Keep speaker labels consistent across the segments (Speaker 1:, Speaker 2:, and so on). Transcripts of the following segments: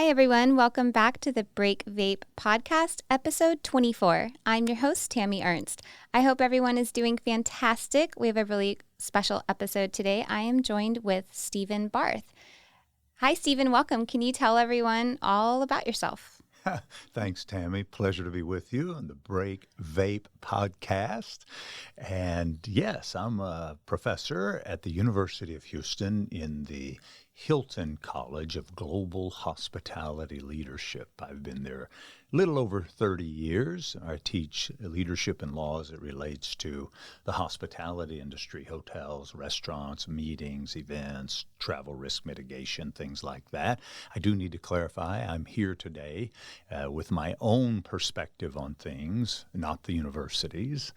Speaker 1: Hi, everyone. Welcome back to the Break Vape podcast, episode 24. I'm your host, Tami Ernst. I hope everyone is doing fantastic. We have a really special episode today. I am joined with Stephen Barth. Hi, Stephen. Welcome. Can you tell everyone all about yourself?
Speaker 2: Thanks, Tami. Pleasure to be with you on the Break Vape podcast. And yes, I'm a professor at the University of Houston in the Hilton College of Global Hospitality Leadership. I've been there a little over 30 years. I teach leadership and law as it relates to the hospitality industry, hotels, restaurants, meetings, events, travel risk mitigation, things like that. I do need to clarify, I'm here today with my own perspective on things, not the university's.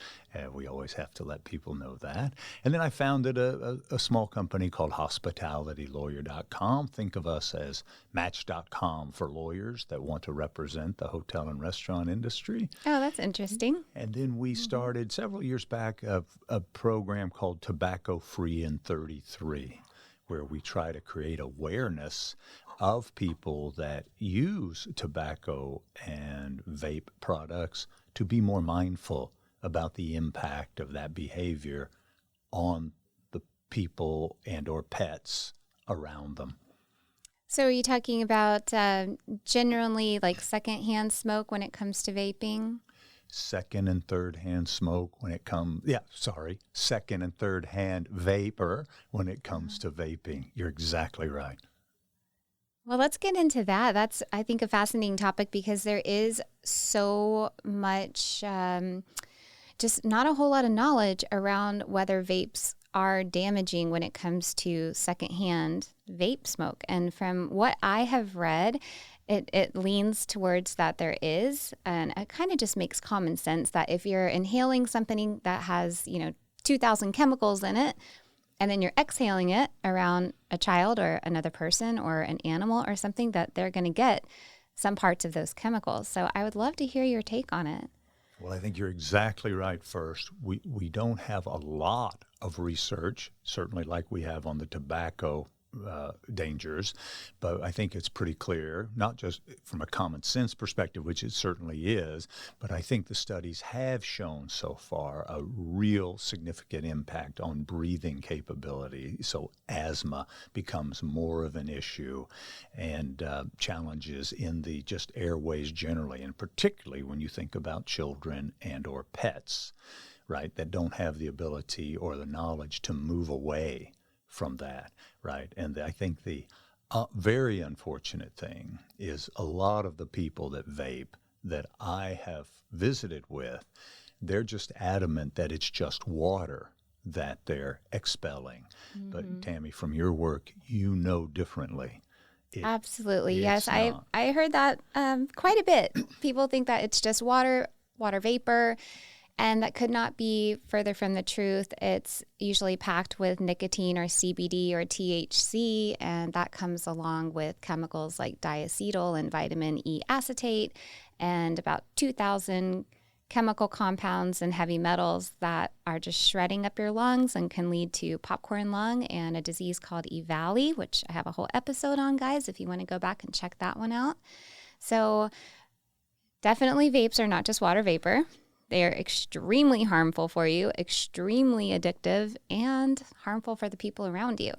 Speaker 2: We always have to let people know that. And then I founded a small company called HospitalityLawyer.com. Think of us as Match.com for lawyers that want to represent the hotel and restaurant industry.
Speaker 1: Oh, that's interesting.
Speaker 2: And then we started several years back a program called Tobacco Free in 33, where we try to create awareness of people that use tobacco and vape products to be more mindful about the impact of that behavior on the people and or pets around them.
Speaker 1: So are you talking about generally like secondhand smoke when it comes to vaping?
Speaker 2: Second and third hand smoke when it comes, second and third hand vapor when it comes to vaping. You're exactly right.
Speaker 1: Well, let's get into that. That's, I think, a fascinating topic because there is so much, just not a whole lot of knowledge around whether vapes are damaging when it comes to secondhand vape smoke. And from what I have read, it leans towards that there is, and it kind of just makes common sense that if you're inhaling something that has, 2,000 chemicals in it, and then you're exhaling it around a child or another person or an animal or something, that they're going to get some parts of those chemicals. So I would love to hear your take on it.
Speaker 2: Well, I think you're exactly right first. We don't have a lot of research, certainly like we have on the tobacco dangers, but I think it's pretty clear, not just from a common sense perspective, which it certainly is, but I think the studies have shown so far a real significant impact on breathing capability. So asthma becomes more of an issue, and challenges in the just airways generally, and particularly when you think about children and or pets, right, that don't have the ability or the knowledge to move away from that, right? And I think the very unfortunate thing is a lot of the people that vape that I have visited with, they're just adamant that it's just water that they're expelling. Mm-hmm. But Tami, from your work, you know differently.
Speaker 1: Absolutely, yes. I heard that quite a bit. People think that it's just water vapor, and that could not be further from the truth. It's usually packed with nicotine or CBD or THC, and that comes along with chemicals like diacetyl and vitamin E acetate, and about 2,000 chemical compounds and heavy metals that are just shredding up your lungs and can lead to popcorn lung and a disease called EVALI, which I have a whole episode on, guys, if you want to go back and check that one out. So definitely vapes are not just water vapor. They are extremely harmful for you, extremely addictive, and harmful for the people around you.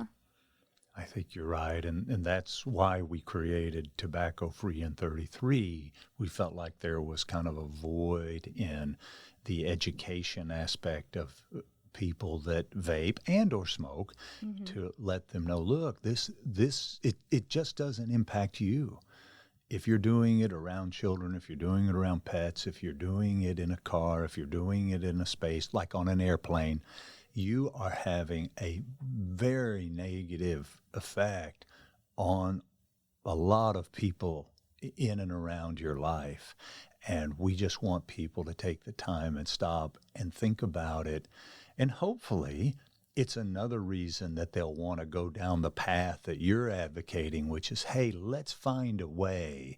Speaker 2: I think you're right, and that's why we created Tobacco Free in 33. We felt like there was kind of a void in the education aspect of people that vape and or smoke, mm-hmm. to let them know, look, it just doesn't impact you. If you're doing it around children, if you're doing it around pets, if you're doing it in a car, if you're doing it in a space like on an airplane, you are having a very negative effect on a lot of people in and around your life. And we just want people to take the time and stop and think about it. And hopefully it's another reason that they'll want to go down the path that you're advocating, which is, hey, let's find a way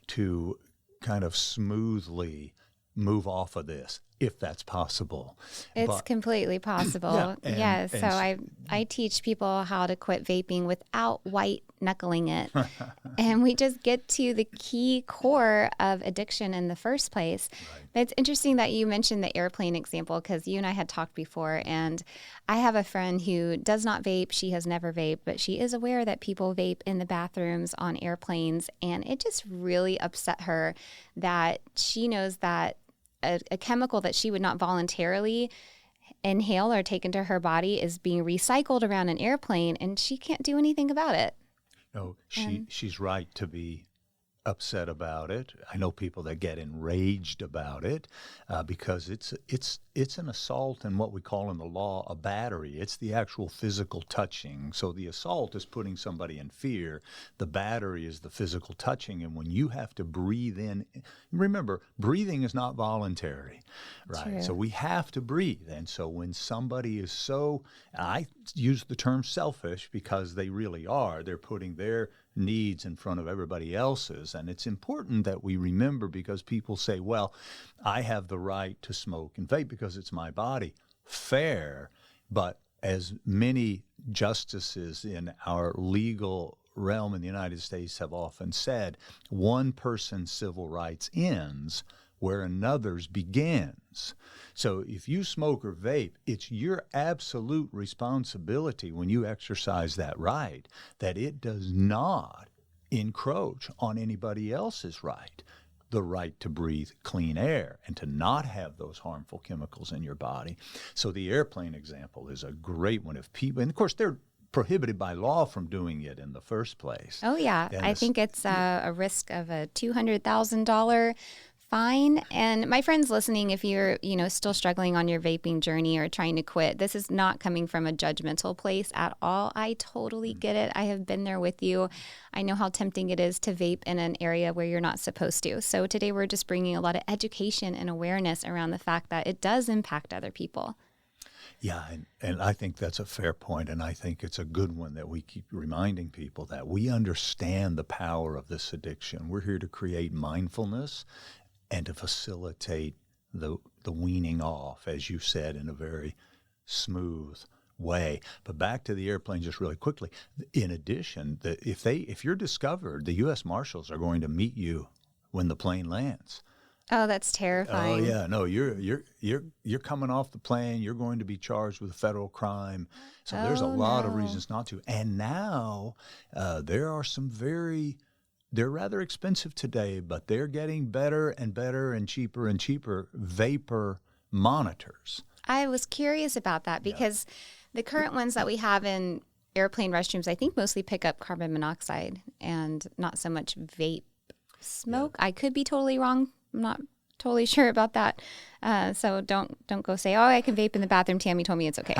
Speaker 2: to kind of smoothly move off of this. if that's possible.
Speaker 1: It's completely possible. So I teach people how to quit vaping without white knuckling it. And we just get to the key core of addiction in the first place. Right. But it's interesting that you mentioned the airplane example, because you and I had talked before, and I have a friend who does not vape. She has never vaped, but she is aware that people vape in the bathrooms on airplanes. And it just really upset her that she knows that a chemical that she would not voluntarily inhale or take into her body is being recycled around an airplane, and she can't do anything about it.
Speaker 2: No, she's right to be upset about it. I know people that get enraged about it because it's an assault and what we call in the law a battery. It's the actual physical touching. So the assault is putting somebody in fear. The battery is the physical touching. And when you have to breathe in, remember, breathing is not voluntary, right? True. So we have to breathe. And so when somebody is so, I use the term selfish because they really are, they're putting their needs in front of everybody else's. And it's important that we remember, because people say, well, I have the right to smoke and vape because it's my body. Fair, but as many justices in our legal realm in the United States have often said, one person's civil rights ends where another's begins. So if you smoke or vape, it's your absolute responsibility when you exercise that right that it does not encroach on anybody else's right, the right to breathe clean air and to not have those harmful chemicals in your body. So the airplane example is a great one. If people, and of course they're prohibited by law from doing it in the first place.
Speaker 1: Oh yeah, I think it's a risk of a $200,000 fine. And my friends listening, if you're, still struggling on your vaping journey or trying to quit, this is not coming from a judgmental place at all. I totally get it. I have been there with you. I know how tempting it is to vape in an area where you're not supposed to. So today we're just bringing a lot of education and awareness around the fact that it does impact other people.
Speaker 2: Yeah, and I think that's a fair point, and I think it's a good one that we keep reminding people that we understand the power of this addiction. We're here to create mindfulness and to facilitate the weaning off, as you said, in a very smooth way. But back to the airplane just really quickly. In addition, if you're discovered, the U.S. Marshals are going to meet you when the plane lands.
Speaker 1: Oh, that's terrifying.
Speaker 2: Oh yeah, no, you're coming off the plane. You're going to be charged with a federal crime. So there's a lot of reasons not to. And now there are some they're rather expensive today, but they're getting better and better and cheaper vapor monitors.
Speaker 1: I was curious about that because the current ones that we have in airplane restrooms, I think mostly pick up carbon monoxide and not so much vape smoke. Yeah. I could be totally wrong. I'm not totally sure about that. So don't go say, oh, I can vape in the bathroom. Tami told me it's okay.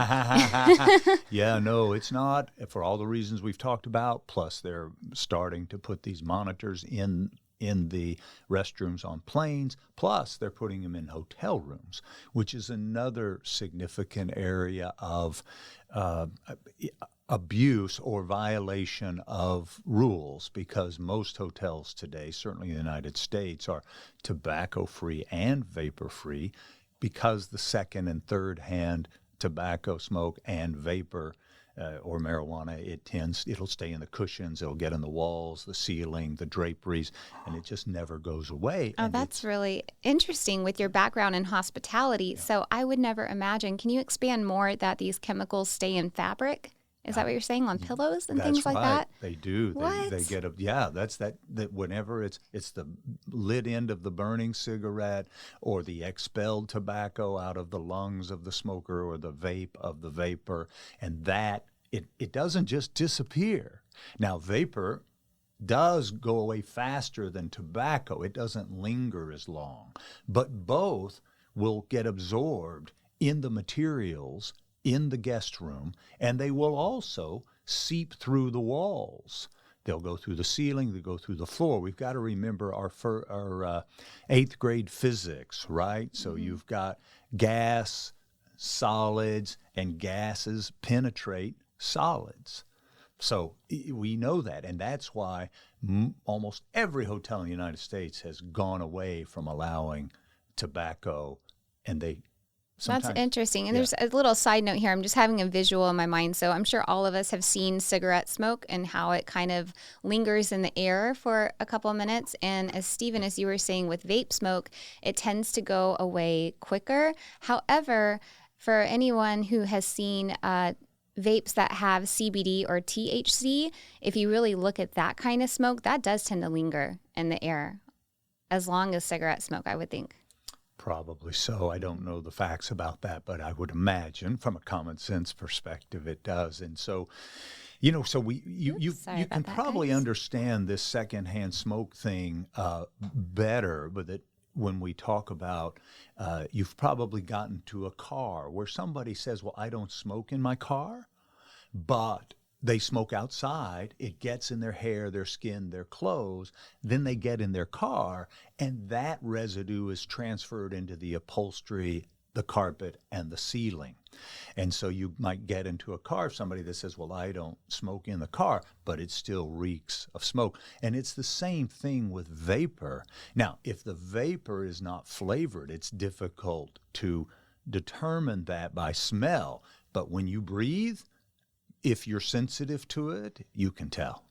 Speaker 2: Yeah, no, it's not, for all the reasons we've talked about. Plus, they're starting to put these monitors in the restrooms on planes. Plus, they're putting them in hotel rooms, which is another significant area of abuse or violation of rules, because most hotels today, certainly in the United States, are tobacco-free and vapor-free, because the second and third hand tobacco smoke and vapor or marijuana, it'll stay in the cushions, it'll get in the walls, the ceiling, the draperies, and it just never goes away.
Speaker 1: Oh, that's really interesting with your background in hospitality. Yeah. So I would never imagine, can you expand more that these chemicals stay in fabric? Is that what you're saying, on pillows and things like that?
Speaker 2: They do.
Speaker 1: What?
Speaker 2: They get that's that whenever it's the lit end of the burning cigarette or the expelled tobacco out of the lungs of the smoker or the vape of the vapor, and that it doesn't just disappear. Now, vapor does go away faster than tobacco. It doesn't linger as long, but both will get absorbed in the materials in the guest room, and they will also seep through the walls. They'll go through the ceiling, they'll go through the floor. We've got to remember our eighth grade physics, right? So you've got gas, solids, and gases penetrate solids. So we know that, and that's why almost every hotel in the United States has gone away from allowing tobacco and they
Speaker 1: That's interesting. And there's a little side note here. I'm just having a visual in my mind. So I'm sure all of us have seen cigarette smoke and how it kind of lingers in the air for a couple of minutes. And as Stephen, as you were saying with vape smoke, it tends to go away quicker. However, for anyone who has seen vapes that have CBD or THC, if you really look at that kind of smoke, that does tend to linger in the air as long as cigarette smoke, I would think.
Speaker 2: Probably so. I don't know the facts about that, but I would imagine from a common sense perspective it does. And so, you can probably understand this secondhand smoke thing better, but that when we talk about, you've probably gotten to a car where somebody says, well, I don't smoke in my car, but they smoke outside, it gets in their hair, their skin, their clothes, then they get in their car, and that residue is transferred into the upholstery, the carpet, and the ceiling. And so you might get into a car, somebody that says, well, I don't smoke in the car, but it still reeks of smoke. And it's the same thing with vapor. Now, if the vapor is not flavored, it's difficult to determine that by smell. But when you breathe, if you're sensitive to it, you can tell.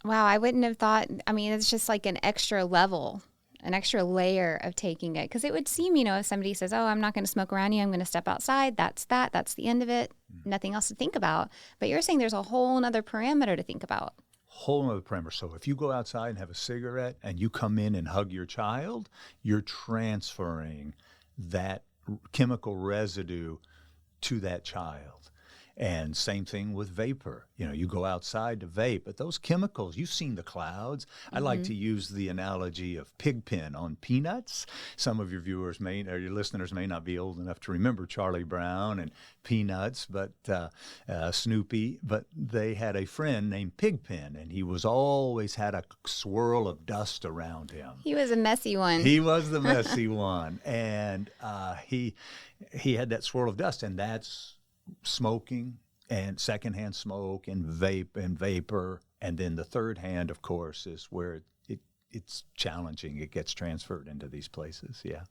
Speaker 1: Wow, I wouldn't have thought, I mean, it's just like an extra level, an extra layer of taking it. Because it would seem, if somebody says, oh, I'm not going to smoke around you, I'm going to step outside, that's the end of it, nothing else to think about. But you're saying there's a whole other parameter to think about.
Speaker 2: Whole other parameter. So if you go outside and have a cigarette and you come in and hug your child, you're transferring that chemical residue to that child. And same thing with vapor. You go outside to vape, but those chemicals, you've seen the clouds. I like to use the analogy of pigpen on peanuts. Some of your viewers or your listeners may not be old enough to remember Charlie Brown and Peanuts, but Snoopy. But they had a friend named Pigpen, and he always had a swirl of dust around him.
Speaker 1: He was a messy one.
Speaker 2: He was the messy one, and he had that swirl of dust, and that's smoking and secondhand smoke and vape and vapor. And then the third hand, of course, is where it's challenging. It gets transferred into these places. Yeah.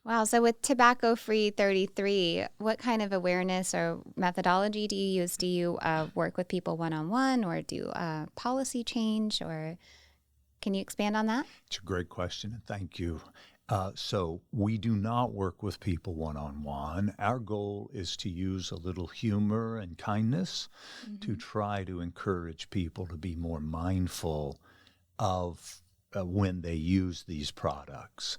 Speaker 1: Wow. So with Tobacco-Free 33, what kind of awareness or methodology do you use? Do you work with people one-on-one, or do policy change, or can you expand on that?
Speaker 2: It's a great question, and thank you. So we do not work with people one-on-one. Our goal is to use a little humor and kindness to try to encourage people to be more mindful of when they use these products.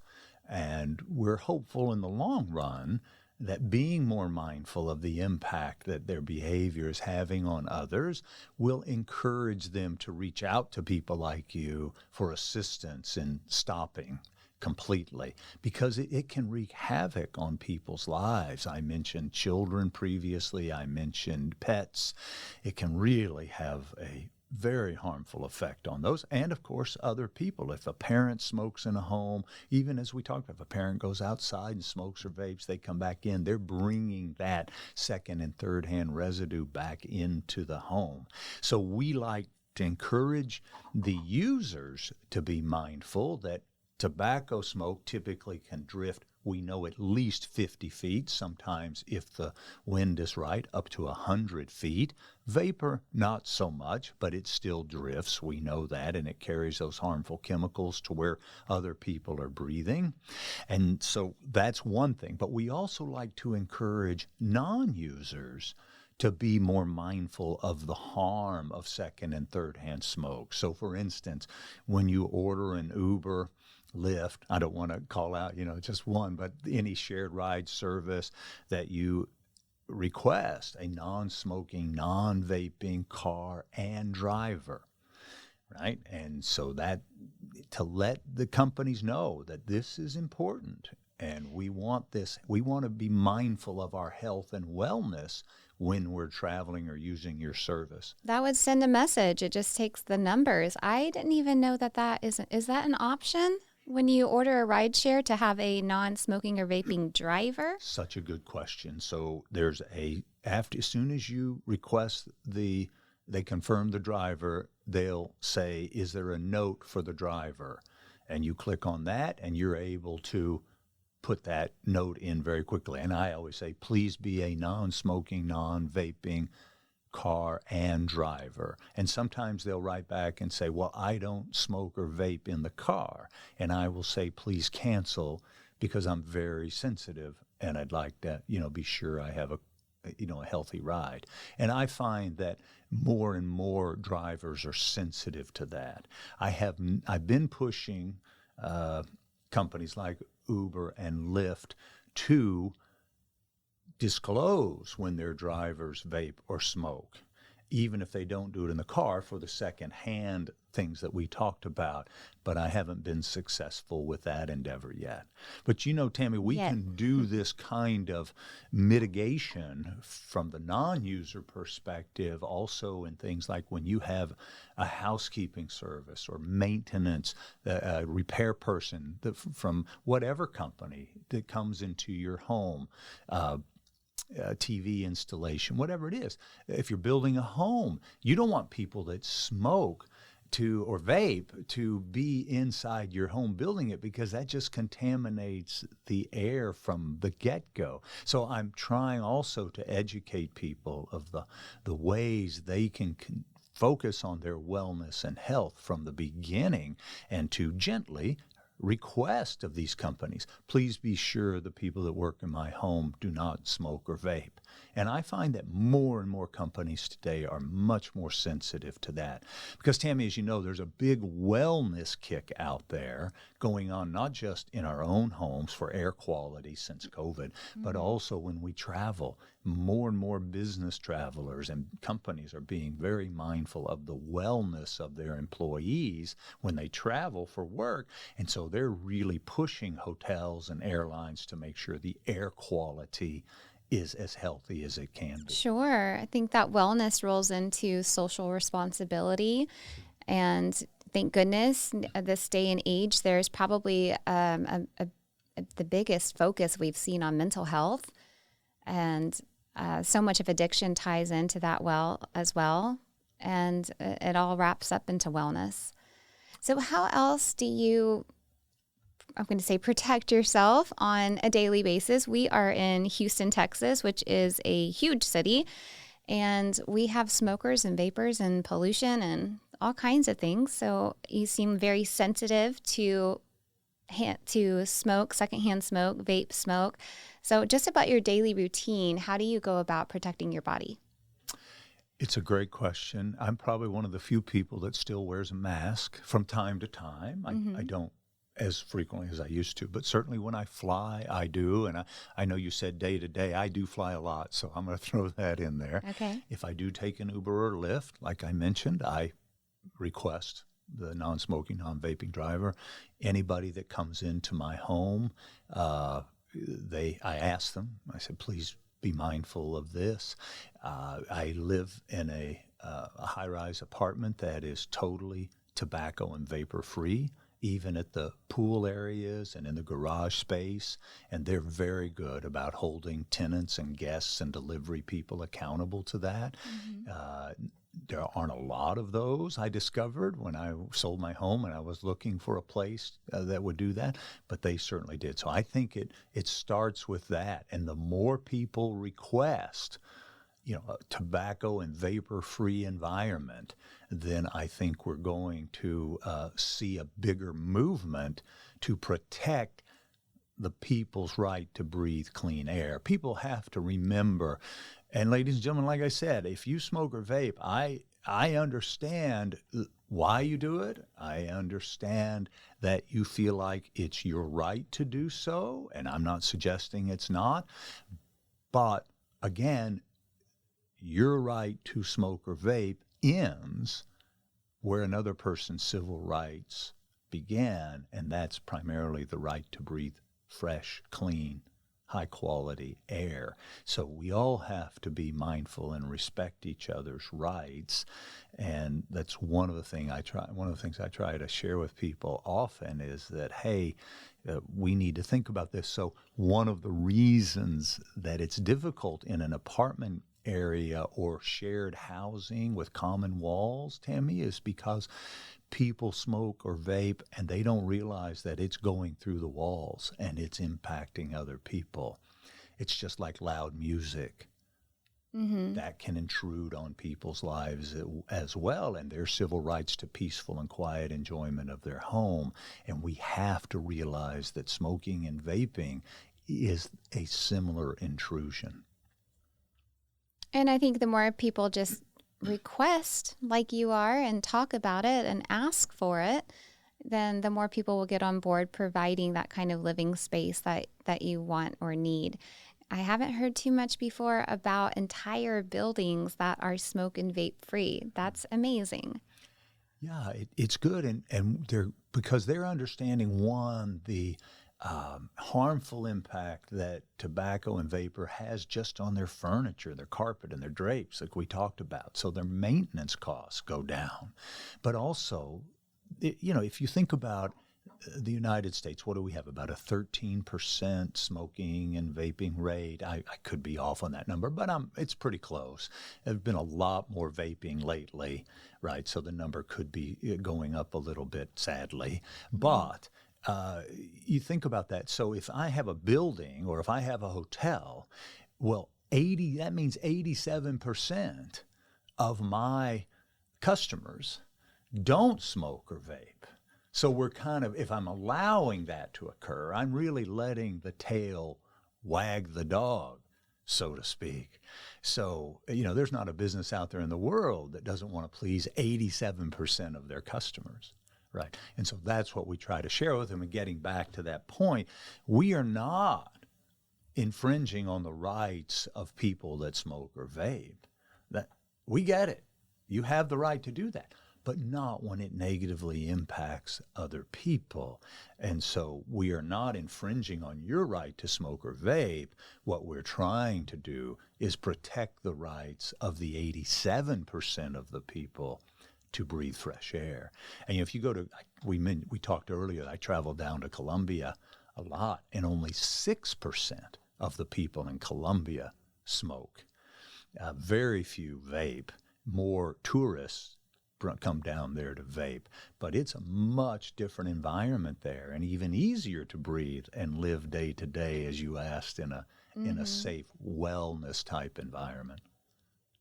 Speaker 2: And we're hopeful in the long run that being more mindful of the impact that their behavior is having on others will encourage them to reach out to people like you for assistance in stopping completely, because it can wreak havoc on people's lives. I mentioned children previously. I mentioned pets. It can really have a very harmful effect on those, and of course other people. If a parent smokes in a home, even as we talked about, if a parent goes outside and smokes or vapes, they come back in, they're bringing that second and third hand residue back into the home. So we like to encourage the users to be mindful that tobacco smoke typically can drift, we know, at least 50 feet, sometimes if the wind is right, up to 100 feet. Vapor, not so much, but it still drifts. We know that, and it carries those harmful chemicals to where other people are breathing. And so that's one thing. But we also like to encourage non-users to be more mindful of the harm of second and third hand smoke. So for instance, when you order an Uber, Lyft, I don't want to call out, just one, but any shared ride service that you request a non-smoking, non-vaping car and driver, right? And so that to let the companies know that this is important and we want to be mindful of our health and wellness when we're traveling or using your service.
Speaker 1: That would send a message. It just takes the numbers. I didn't even know that is that an option? When you order a ride share, to have a non-smoking or vaping driver?
Speaker 2: Such a good question. So there's as soon as you request they confirm the driver, they'll say, is there a note for the driver? And you click on that and you're able to put that note in very quickly. And I always say, please be a non-smoking, non-vaping car and driver. And sometimes they'll write back and say, well, I don't smoke or vape in the car. And I will say, please cancel, because I'm very sensitive and I'd like to, be sure I have a healthy ride. And I find that more and more drivers are sensitive to that. I've been pushing companies like Uber and Lyft to disclose when their drivers vape or smoke, even if they don't do it in the car, for the second-hand things that we talked about. But I haven't been successful with that endeavor yet. But Tami, we can do this kind of mitigation from the non-user perspective also in things like when you have a housekeeping service or maintenance, a repair person from whatever company that comes into your home, TV installation, whatever it is. If you're building a home, you don't want people that smoke or vape to be inside your home building it, because that just contaminates the air from the get-go. So I'm trying also to educate people of the ways they can focus on their wellness and health from the beginning, and to gently request of these companies, please be sure the people that work in my home do not smoke or vape. And I find that more and more companies today are much more sensitive to that. Because, Tami, as you know, there's a big wellness kick out there going on, not just in our own homes for air quality since COVID, but also when we travel. More and more business travelers and companies are being very mindful of the wellness of their employees when they travel for work. And so they're really pushing hotels and airlines to make sure the air quality is as healthy as it can be.
Speaker 1: Sure. I think that wellness rolls into social responsibility. And thank goodness, at this day and age, there's probably the biggest focus we've seen on mental health. And so much of addiction ties into that as well. And it all wraps up into wellness. So how else do you, I'm going to say, protect yourself on a daily basis? We are in Houston, Texas, which is a huge city, and we have smokers and vapors and pollution and all kinds of things. So you seem very sensitive to smoke, secondhand smoke, vape smoke. So just about your daily routine, how do you go about protecting your body?
Speaker 2: It's a great question. I'm probably one of the few people that still wears a mask from time to time. I don't as frequently as I used to, but certainly when I fly, I do. And I know you said day to day, I do fly a lot, so I'm going to throw that in there.
Speaker 1: Okay.
Speaker 2: If I do take an Uber or Lyft, like I mentioned, I request the non-smoking, non-vaping driver. Anybody that comes into my home, I ask them, I said, please be mindful of this. I live in a high-rise apartment that is totally tobacco and vapor free, even at the pool areas and in the garage space. And they're very good about holding tenants and guests and delivery people accountable to that. There aren't a lot of those, I discovered when I sold my home and I was looking for a place that would do that, but they certainly did. So I think it starts with that. And the more people request, a tobacco and vapor-free environment, then I think we're going to see a bigger movement to protect the people's right to breathe clean air. People have to remember, and ladies and gentlemen, like I said, if you smoke or vape, I understand why you do it. I understand that you feel like it's your right to do so, and I'm not suggesting it's not. But again, your right to smoke or vape ends where another person's civil rights began, and that's primarily the right to breathe fresh, clean, high-quality air. So we all have to be mindful and respect each other's rights, and that's one of the things I try to share with people often is that, hey, we need to think about this. So one of the reasons that it's difficult in an apartment area or shared housing with common walls, Tami, is because people smoke or vape and they don't realize that it's going through the walls and it's impacting other people. It's just like loud music. That can intrude on people's lives as well, and their civil rights to peaceful and quiet enjoyment of their home. And we have to realize that smoking and vaping is a similar intrusion.
Speaker 1: And I think the more people just request like you are and talk about it and ask for it, then the more people will get on board providing that kind of living space that you want or need. I haven't heard too much before about entire buildings that are smoke and vape free. That's amazing.
Speaker 2: Yeah, it's good. And they're, because they're understanding, one, the harmful impact that tobacco and vapor has just on their furniture, their carpet, and their drapes, like we talked about. So their maintenance costs go down. But also, if you think about the United States, what do we have? About a 13% smoking and vaping rate. I could be off on that number, but it's pretty close. There's been a lot more vaping lately, right? So the number could be going up a little bit, sadly. But you think about that. So if I have a building or if I have a hotel, well, that means 87% of my customers don't smoke or vape. So we're kind of, if I'm allowing that to occur, I'm really letting the tail wag the dog, so to speak. So, there's not a business out there in the world that doesn't want to please 87% of their customers, right? And so that's what we try to share with them. And getting back to that point, we are not infringing on the rights of people that smoke or vape. That we get it. You have the right to do that, but not when it negatively impacts other people. And so we are not infringing on your right to smoke or vape. What we're trying to do is protect the rights of the 87% of the people to breathe fresh air. And if you go to, we talked earlier, I traveled down to Colombia a lot, and only 6% of the people in Colombia smoke. Very few vape. More tourists come down there to vape, but it's a much different environment there, and even easier to breathe and live day to day, as you asked, in a safe wellness type environment.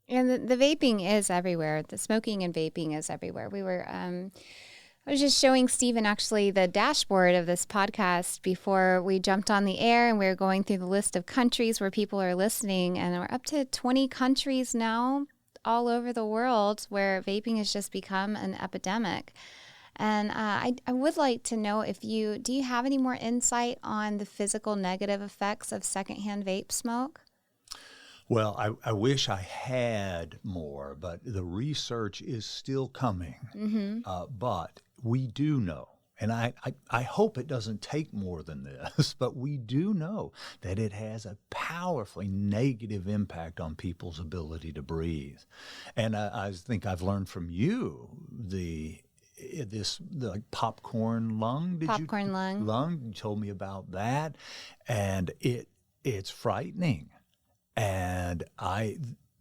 Speaker 1: And the vaping is everywhere. The smoking and vaping is everywhere. I was just showing Stephen actually the dashboard of this podcast before we jumped on the air, and we were going through the list of countries where people are listening, and we're up to 20 countries now all over the world where vaping has just become an epidemic. And I would like to know do you have any more insight on the physical negative effects of secondhand vape smoke?
Speaker 2: Well, I wish I had more, but the research is still coming. But we do know, and I hope it doesn't take more than this, but we do know that it has a powerfully negative impact on people's ability to breathe. And I think I've learned from you the popcorn lung. Lung. You told me about that, and it's frightening. And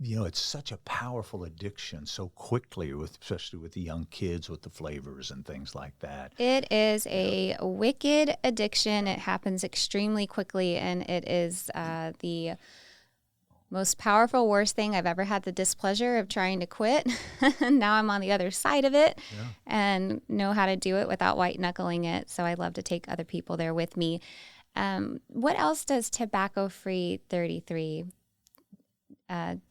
Speaker 2: it's such a powerful addiction so quickly, especially with the young kids, with the flavors and things like that.
Speaker 1: It is a wicked addiction. It happens extremely quickly, and it is the most powerful, worst thing I've ever had the displeasure of trying to quit. Now I'm on the other side of it and know how to do it without white knuckling it. So I love to take other people there with me. What else does Tobacco-Free 33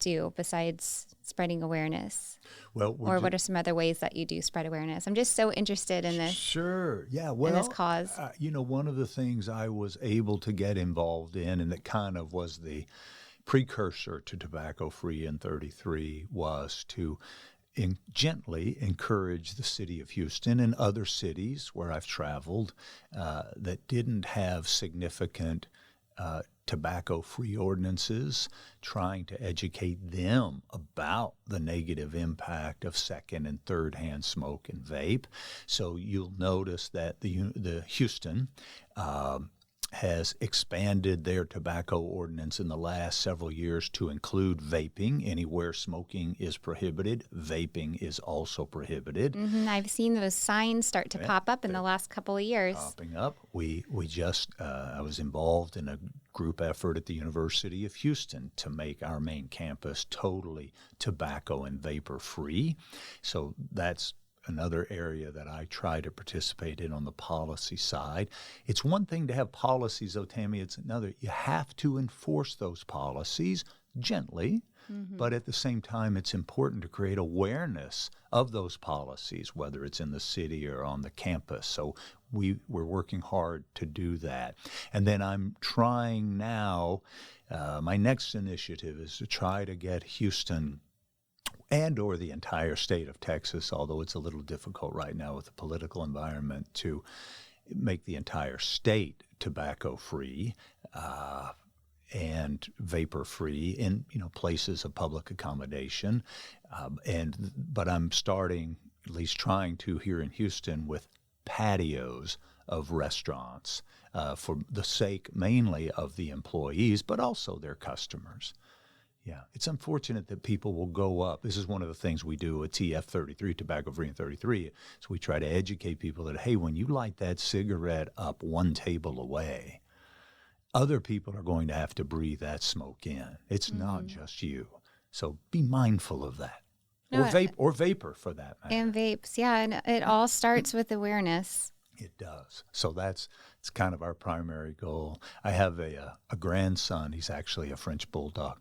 Speaker 1: do besides spreading awareness? Or what are some other ways that you do spread awareness? I'm just so interested in this.
Speaker 2: Sure. Yeah.
Speaker 1: In this cause.
Speaker 2: One of the things I was able to get involved in, and that kind of was the precursor to Tobacco-Free in 33, was to gently encourage the city of Houston and other cities where I've traveled that didn't have significant tobacco-free ordinances, trying to educate them about the negative impact of second and third-hand smoke and vape. So you'll notice that the Houston has expanded their tobacco ordinance in the last several years to include vaping. Anywhere smoking is prohibited, vaping is also prohibited.
Speaker 1: I've seen those signs start to pop up in the last couple of years.
Speaker 2: Popping up. We just, I was involved in a group effort at the University of Houston to make our main campus totally tobacco and vapor free. So that's another area that I try to participate in on the policy side. It's one thing to have policies, though, Tami. It's another. You have to enforce those policies gently, but at the same time, it's important to create awareness of those policies, whether it's in the city or on the campus. So we're working hard to do that. And then I'm trying now, my next initiative is to try to get Houston and or the entire state of Texas, although it's a little difficult right now with the political environment, to make the entire state tobacco-free and vapor-free in places of public accommodation. But I'm starting, at least trying to here in Houston, with patios of restaurants for the sake mainly of the employees, but also their customers. Yeah, it's unfortunate that people will go up. This is one of the things we do at TF33, Tobacco Free and 33. So we try to educate people that, hey, when you light that cigarette up one table away, other people are going to have to breathe that smoke in. It's not just you. So be mindful of that. Or vapor for that matter.
Speaker 1: And vapes, yeah. And it all starts with awareness.
Speaker 2: It does. So it's kind of our primary goal. I have a grandson. He's actually a French bulldog.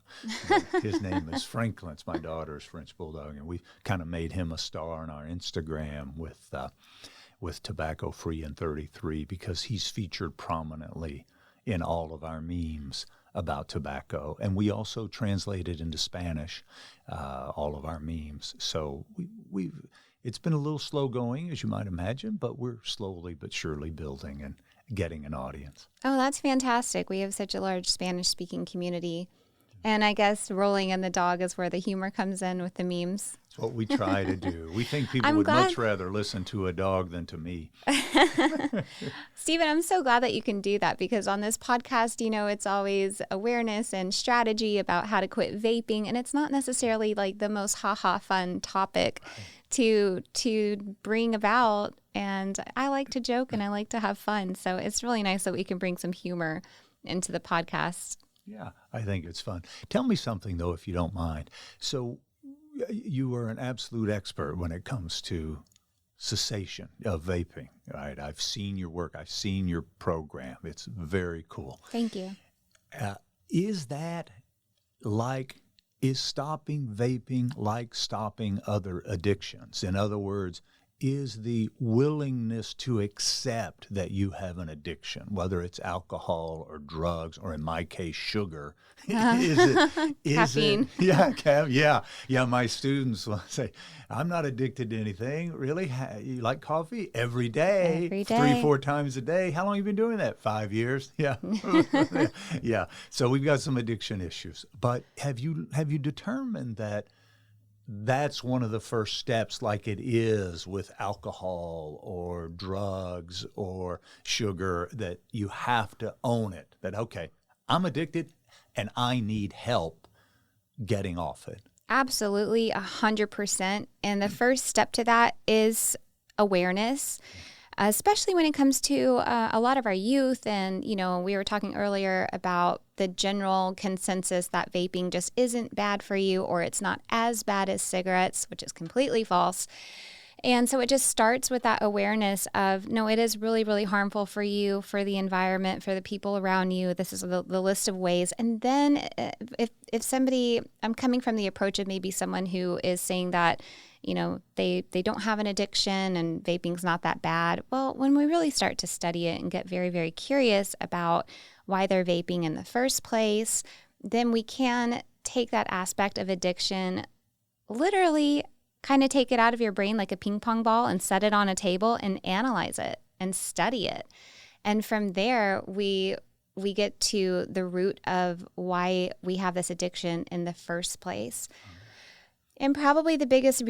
Speaker 2: His name is Franklin. It's my daughter's French bulldog, and we kind of made him a star on our Instagram with Tobacco Free and 33 because he's featured prominently in all of our memes about tobacco, and we also translated into Spanish all of our memes. So it's been a little slow going, as you might imagine, but we're slowly but surely building and getting an audience.
Speaker 1: Oh, that's fantastic. We have such a large Spanish-speaking community. And I guess rolling in the dog is where the humor comes in with the memes.
Speaker 2: It's what we try to do. We think people would much rather listen to a dog than to me.
Speaker 1: Stephen, I'm so glad that you can do that because on this podcast, it's always awareness and strategy about how to quit vaping. And it's not necessarily like the most ha-ha fun topic to bring about. And I like to joke and I like to have fun. So it's really nice that we can bring some humor into the podcast.
Speaker 2: Yeah, I think it's fun. Tell me something, though, if you don't mind. So you are an absolute expert when it comes to cessation of vaping, right? I've seen your work. I've seen your program. It's very cool.
Speaker 1: Thank you.
Speaker 2: Is stopping vaping like stopping other addictions? In other words, is the willingness to accept that you have an addiction, whether it's alcohol or drugs, or in my case, sugar.
Speaker 1: Caffeine.
Speaker 2: Yeah. My students will say, I'm not addicted to anything. Really? You like coffee? Every day. 3-4 times a day. How long have you been doing that? 5 years. Yeah. Yeah. So we've got some addiction issues. But have you determined that that's one of the first steps, like it is with alcohol or drugs or sugar, that you have to own it, that, okay, I'm addicted and I need help getting off it?
Speaker 1: Absolutely, 100%. And the first step to that is awareness, especially when it comes to a lot of our youth. And, we were talking earlier about the general consensus that vaping just isn't bad for you, or it's not as bad as cigarettes, which is completely false. And so it just starts with that awareness of, no, it is really, really harmful for you, for the environment, for the people around you. This is the list of ways. And then if somebody, I'm coming from the approach of maybe someone who is saying that, they don't have an addiction and vaping's not that bad. Well, when we really start to study it and get very, very curious about why they're vaping in the first place, then we can take that aspect of addiction, literally kind of take it out of your brain like a ping pong ball and set it on a table and analyze it and study it. And from there, we get to the root of why we have this addiction in the first place. And probably the biggest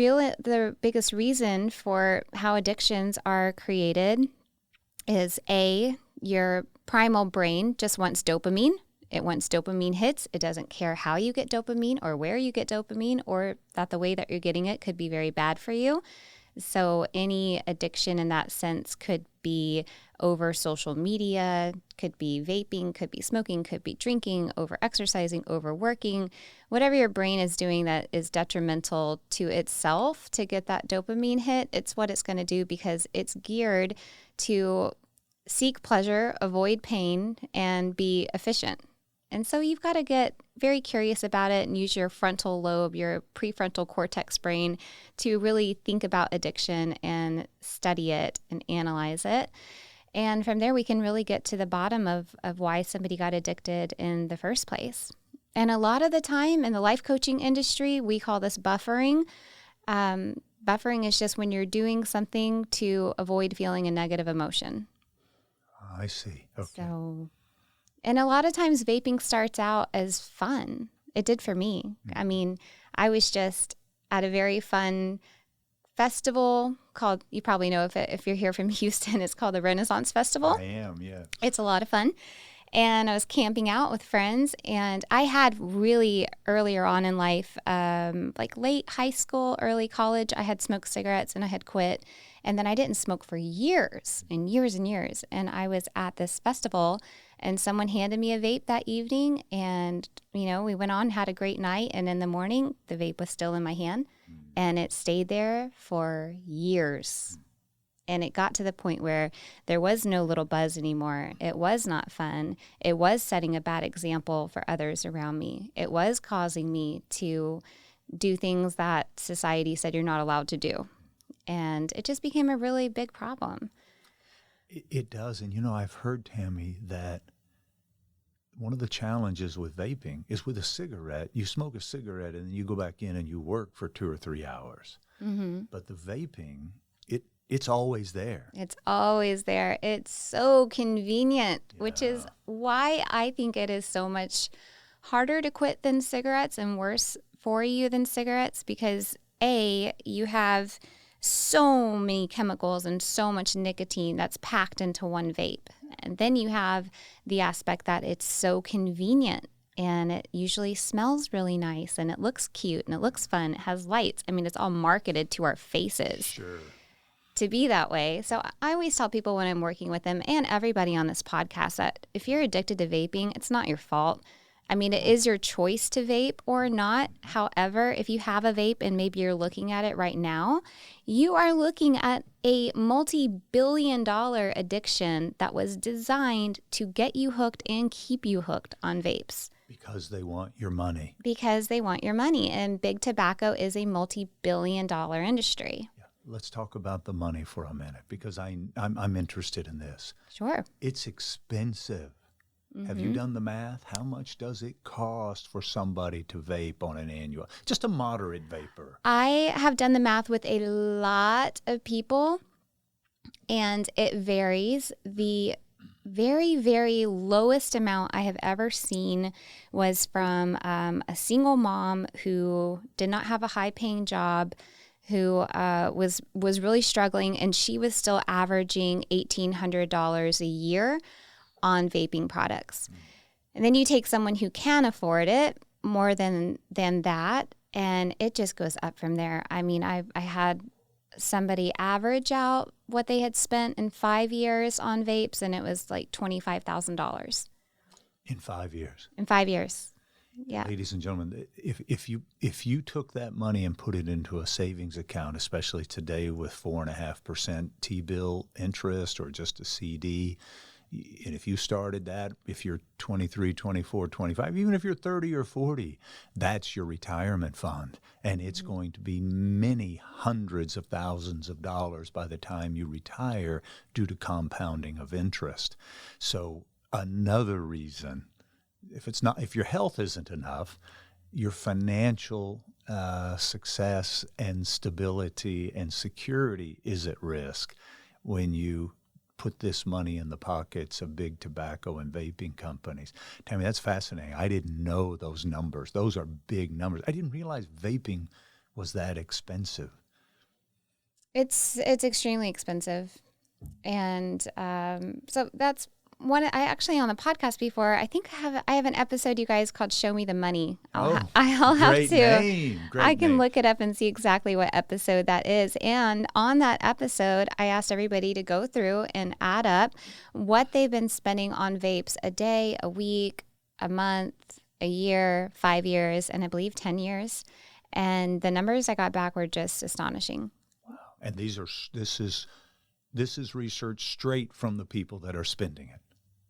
Speaker 1: reason for how addictions are created is A, you're primal brain just wants dopamine. It wants dopamine hits. It doesn't care how you get dopamine or where you get dopamine, or that the way that you're getting it could be very bad for you. So any addiction in that sense could be over social media, could be vaping, could be smoking, could be drinking, over exercising, overworking, whatever your brain is doing that is detrimental to itself to get that dopamine hit. It's what it's going to do because it's geared to seek pleasure, avoid pain, and be efficient. And so you've got to get very curious about it and use your frontal lobe, your prefrontal cortex brain to really think about addiction and study it and analyze it. And from there, we can really get to the bottom of why somebody got addicted in the first place. And a lot of the time in the life coaching industry, we call this buffering. Buffering is just when you're doing something to avoid feeling a negative emotion.
Speaker 2: I see. Okay.
Speaker 1: And a lot of times vaping starts out as fun. It did for me. Mm-hmm. I mean, I was just at a very fun festival called, you probably know if you're here from Houston, it's called the Renaissance Festival.
Speaker 2: I am, yeah.
Speaker 1: It's a lot of fun. And I was camping out with friends, and I had really earlier on in life, like late high school, early college, I had smoked cigarettes and I had quit. And then I didn't smoke for years and years and years. And I was at this festival and someone handed me a vape that evening, and, we went on, had a great night. And in the morning, the vape was still in my hand, and it stayed there for years. And it got to the point where there was no little buzz anymore. It was not fun. It was setting a bad example for others around me. It was causing me to do things that society said you're not allowed to do. And it just became a really big problem.
Speaker 2: It does. And, I've heard, Tami, that one of the challenges with vaping is with a cigarette. You smoke a cigarette and then you go back in and you work for 2 or 3 hours. Mm-hmm. But the vaping, it's always there.
Speaker 1: It's always there. It's so convenient, which is why I think it is so much harder to quit than cigarettes and worse for you than cigarettes because, A, you have so many chemicals and so much nicotine that's packed into one vape. And then you have the aspect that it's so convenient, and it usually smells really nice, and it looks cute, and it looks fun. It has lights. I mean, it's all marketed to our faces.
Speaker 2: Sure.
Speaker 1: To be that way. So I always tell people when I'm working with them and everybody on this podcast that if you're addicted to vaping, it's not your fault. I mean, it is your choice to vape or not. However, if you have a vape and maybe you're looking at it right now, you are looking at a multi-billion-dollar addiction that was designed to get you hooked and keep you hooked on vapes.
Speaker 2: Because they want your money.
Speaker 1: Because they want your money. And big tobacco is a multi-billion-dollar industry.
Speaker 2: Yeah. Let's talk about the money for a minute because I'm interested in this.
Speaker 1: Sure.
Speaker 2: It's expensive. Mm-hmm. Have you done the math? How much does it cost for somebody to vape on an annual? Just a moderate vapor.
Speaker 1: I have done the math with a lot of people, and it varies. The very, very lowest amount I have ever seen was from a single mom who did not have a high-paying job, who was really struggling, and she was still averaging $1,800 a year on vaping products. And then you take someone who can afford it more than that, and it just goes up from there. I mean, I had somebody average out what they had spent in 5 years on vapes, and it was like $25,000.
Speaker 2: In 5 years?
Speaker 1: In 5 years, yeah.
Speaker 2: Ladies and gentlemen, if you took that money and put it into a savings account, especially today with 4.5% T-bill interest or just a CD, and if you started that, if you're 23, 24, 25, even if you're 30 or 40, that's your retirement fund. And it's going to be many hundreds of thousands of dollars by the time you retire due to compounding of interest. So another reason, if your health isn't enough, your financial success and stability and security is at risk when you put this money in the pockets of big tobacco and vaping companies. Tami, that's fascinating. I didn't know those numbers. Those are big numbers. I didn't realize vaping was that expensive.
Speaker 1: It's extremely expensive. And so that's I actually on the podcast before, I think I have an episode, you guys, called Show Me the Money. I'll have
Speaker 2: great
Speaker 1: to.
Speaker 2: Name. Great
Speaker 1: I can
Speaker 2: name.
Speaker 1: look it up and see exactly what episode that is. And on that episode, I asked everybody to go through and add up what they've been spending on vapes a day, a week, a month, a year, 5 years, and I believe 10 years. And the numbers I got back were just astonishing.
Speaker 2: Wow. And this is research straight from the people that are spending it.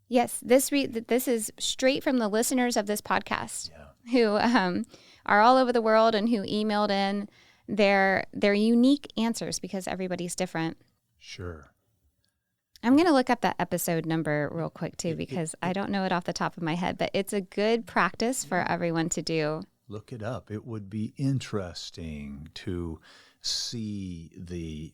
Speaker 1: Yes, this is straight from the listeners of this podcast who are all over the world and who emailed in their unique answers because everybody's different.
Speaker 2: Sure.
Speaker 1: I'm going to look up that episode number real quick too because I don't know it off the top of my head, but it's a good practice for everyone to do.
Speaker 2: Look it up. It would be interesting to see the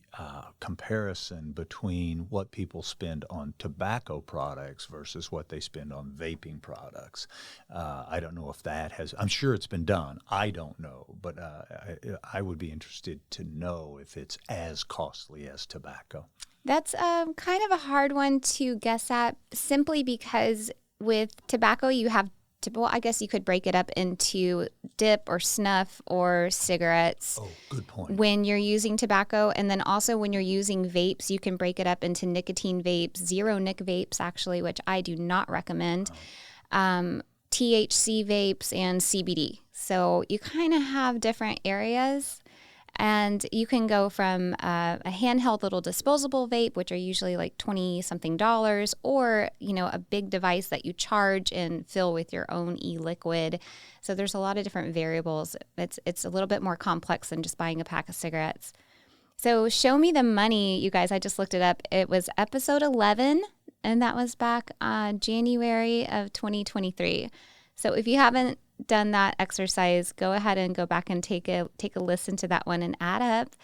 Speaker 2: comparison between what people spend on tobacco products versus what they spend on vaping products. I don't know if that I'm sure it's been done. I don't know, but I would be interested to know if it's as costly as tobacco.
Speaker 1: That's kind of a hard one to guess at simply because with tobacco you have well, I guess you could break it up into dip or snuff or cigarettes.
Speaker 2: Oh, good point.
Speaker 1: When you're using tobacco. And then also when you're using vapes, you can break it up into nicotine vapes, zero nic vapes, actually, which I do not recommend, THC vapes, and CBD. So you kind of have different areas. And you can go from a handheld little disposable vape, which are usually like $20-something, or, a big device that you charge and fill with your own e-liquid. So there's a lot of different variables. It's a little bit more complex than just buying a pack of cigarettes. So Show Me the Money, you guys, I just looked it up. It was episode 11, and that was back January of 2023. So if you haven't done that exercise, go ahead and go back and take a listen to that one and add up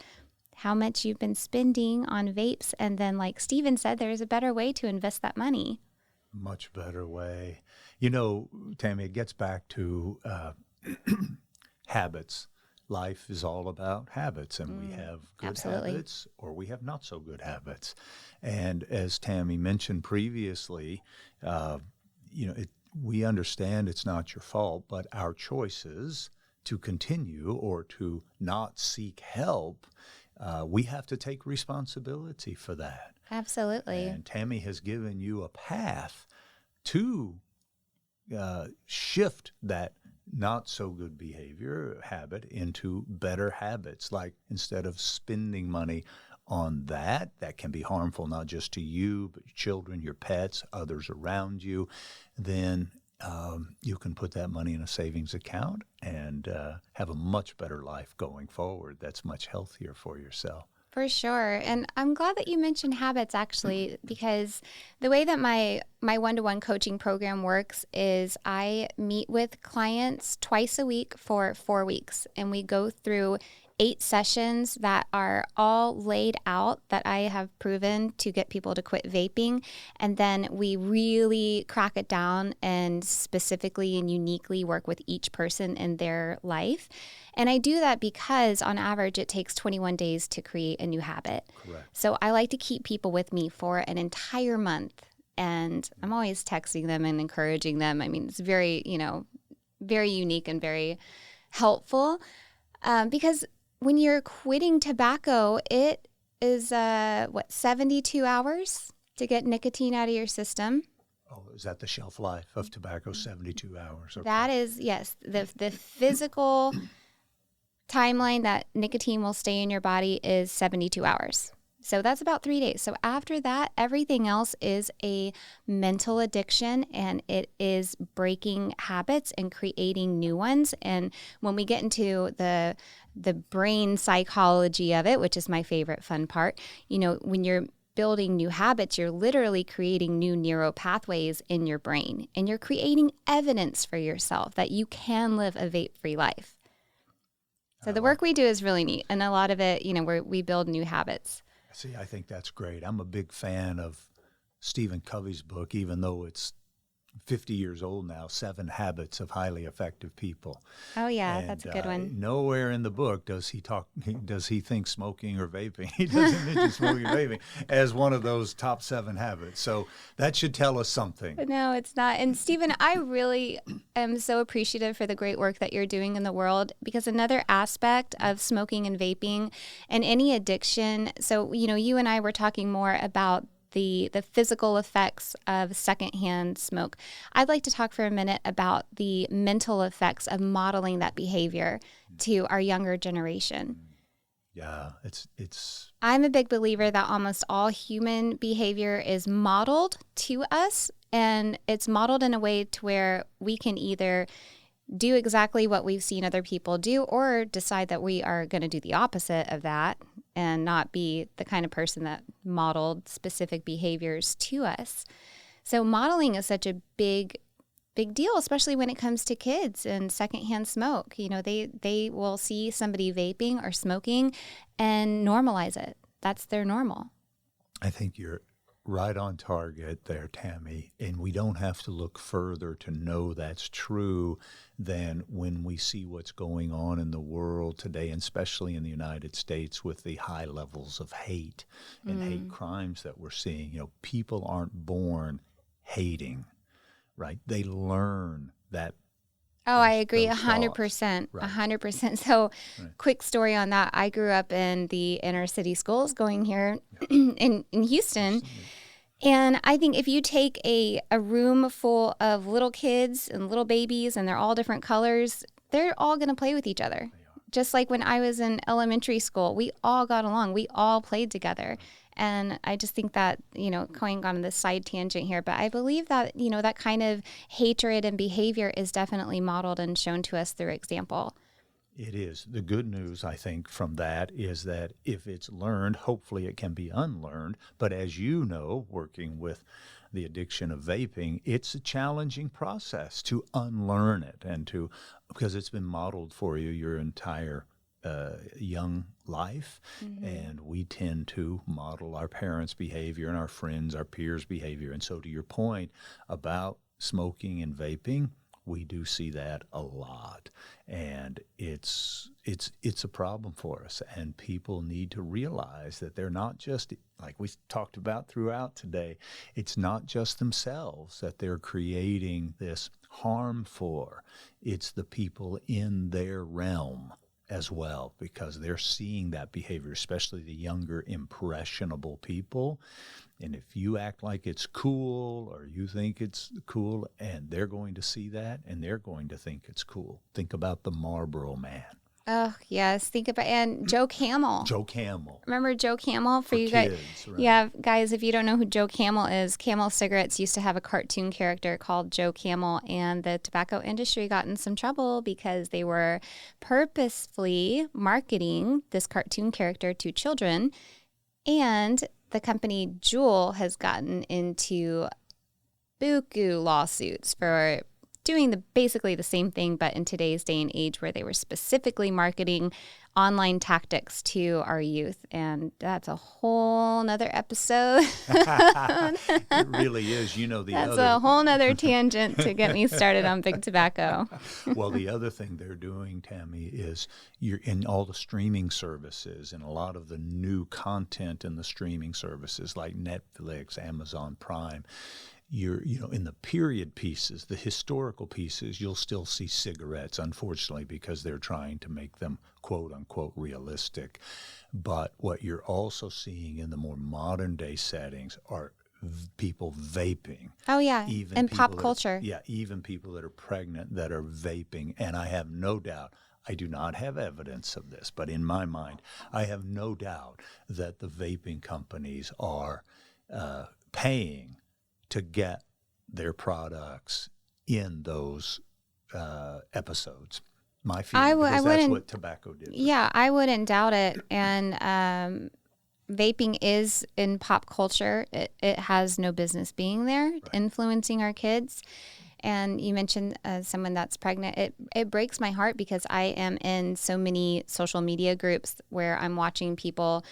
Speaker 1: how much you've been spending on vapes. And then, like Steven said, there's a better way to invest that money.
Speaker 2: Much better way. Tami, it gets back to habits. Life is all about habits, and we have good habits or we have not so good habits. And as Tami mentioned previously, we understand it's not your fault, but our choices to continue or to not seek help, we have to take responsibility for that.
Speaker 1: Absolutely.
Speaker 2: And Tami has given you a path to shift that not so good behavior habit into better habits. Like instead of spending money on that can be harmful not just to you, but your children, your pets, others around you, then you can put that money in a savings account and have a much better life going forward that's much healthier for yourself.
Speaker 1: For sure. And I'm glad that you mentioned habits, actually, because the way that my one-to-one coaching program works is I meet with clients twice a week for 4 weeks, and we go through 8 sessions that are all laid out that I have proven to get people to quit vaping. And then we really crack it down and specifically and uniquely work with each person in their life. And I do that because on average, it takes 21 days to create a new habit.
Speaker 2: Correct.
Speaker 1: So I like to keep people with me for an entire month. And I'm always texting them and encouraging them. I mean, it's very, very unique and very helpful because when you're quitting tobacco, it is 72 hours to get nicotine out of your system.
Speaker 2: Oh, is that the shelf life of tobacco? 72 hours. Okay.
Speaker 1: That is, yes, the physical timeline that nicotine will stay in your body is 72 hours. So that's about 3 days. So after that, everything else is a mental addiction, and it is breaking habits and creating new ones. And when we get into the brain psychology of it, which is my favorite fun part, when you're building new habits, you're literally creating new neural pathways in your brain, and you're creating evidence for yourself that you can live a vape-free life. So the work we do is really neat, and a lot of it, we build new habits.
Speaker 2: See, I think that's great. I'm a big fan of Stephen Covey's book, even though it's 50 years old now, 7 Habits of Highly Effective People.
Speaker 1: Oh yeah,
Speaker 2: And,
Speaker 1: that's a good one.
Speaker 2: Nowhere in the book does he think smoking or vaping. He doesn't mention smoking or vaping as one of those top 7 habits. So that should tell us something.
Speaker 1: No, it's not. And Stephen, I really am so appreciative for the great work that you're doing in the world, because another aspect of smoking and vaping and any addiction. So, you and I were talking more about the physical effects of secondhand smoke. I'd like to talk for a minute about the mental effects of modeling that behavior to our younger generation.
Speaker 2: Yeah, it's.
Speaker 1: I'm a big believer that almost all human behavior is modeled to us, and it's modeled in a way to where we can either do exactly what we've seen other people do or decide that we are going to do the opposite of that and not be the kind of person that modeled specific behaviors to us. So modeling is such a big deal, especially when it comes to kids and secondhand smoke. They will see somebody vaping or smoking and normalize it. That's their normal.
Speaker 2: I think you're right on target there, Tami. And we don't have to look further to know that's true than when we see what's going on in the world today, and especially in the United States with the high levels of hate and hate crimes that we're seeing. People aren't born hating, right? They learn that.
Speaker 1: Oh, I agree 100%. 100%. So quick story on that. I grew up in the inner city schools going here in Houston. And I think if you take a room full of little kids and little babies and they're all different colors, they're all going to play with each other. Just like when I was in elementary school, we all got along. We all played together. And I just think that, going on this side tangent here, but I believe that, that kind of hatred and behavior is definitely modeled and shown to us through example.
Speaker 2: It is. The good news, I think, from that is that if it's learned, hopefully it can be unlearned. But as you know, working with the addiction of vaping, it's a challenging process to unlearn it because it's been modeled for you your entire young life. And we tend to model our parents' behavior and our friends, our peers' behavior. And so to your point about smoking and vaping, we do see that a lot, and it's a problem for us. And people need to realize that they're not just, like we talked about throughout today, it's not just themselves that they're creating this harm for. It's the people in their realm as well, because they're seeing that behavior, especially the younger, impressionable people. And if you act like it's cool or you think it's cool, and they're going to see that and they're going to think it's cool. Think about the Marlboro Man.
Speaker 1: Oh, yes. And Joe Camel.
Speaker 2: Joe Camel.
Speaker 1: Remember Joe Camel for you
Speaker 2: kids,
Speaker 1: guys?
Speaker 2: right.
Speaker 1: Yeah, guys, if you don't know who Joe Camel is, Camel cigarettes used to have a cartoon character called Joe Camel, and the tobacco industry got in some trouble because they were purposefully marketing this cartoon character to children. And the company Juul has gotten into buku lawsuits for doing basically the same thing, but in today's day and age, where they were specifically marketing online tactics to our youth. And that's a whole nother episode.
Speaker 2: It really is. That's
Speaker 1: a whole nother tangent to get me started on big tobacco.
Speaker 2: Well, the other thing they're doing, Tami, is you're in all the streaming services and a lot of the new content in the streaming services like Netflix, Amazon Prime. In the period pieces, the historical pieces, you'll still see cigarettes, unfortunately, because they're trying to make them quote unquote realistic. But what you're also seeing in the more modern day settings are people vaping.
Speaker 1: Oh, yeah. And pop culture.
Speaker 2: Even people that are pregnant that are vaping. And I have no doubt, I do not have evidence of this, but in my mind, I have no doubt that the vaping companies are paying to get their products in those episodes. My feeling, because that's what tobacco did.
Speaker 1: Yeah, I wouldn't doubt it. And vaping is in pop culture. It has no business being there, influencing our kids. And you mentioned someone that's pregnant. It breaks my heart because I am in so many social media groups where I'm watching people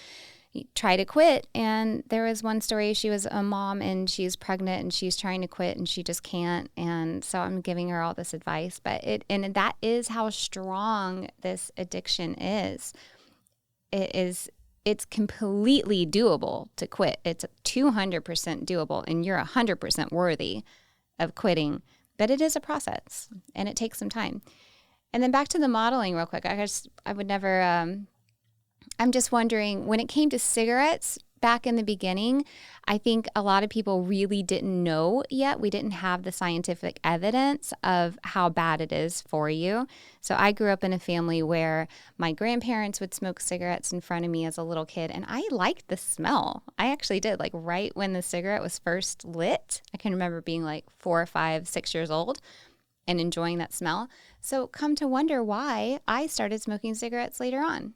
Speaker 1: try to quit. And there was one story, she was a mom and she's pregnant and she's trying to quit and she just can't. And so I'm giving her all this advice, and that is how strong this addiction is. It's completely doable to quit. It's 200% doable and you're 100% worthy of quitting, but it is a process and it takes some time. And then back to the modeling real quick. I'm just wondering, when it came to cigarettes back in the beginning, I think a lot of people really didn't know yet. We didn't have the scientific evidence of how bad it is for you. So I grew up in a family where my grandparents would smoke cigarettes in front of me as a little kid, and I liked the smell. I actually did. Like right when the cigarette was first lit, I can remember being like 4, 5, 6 years old and enjoying that smell. So come to wonder why I started smoking cigarettes later on.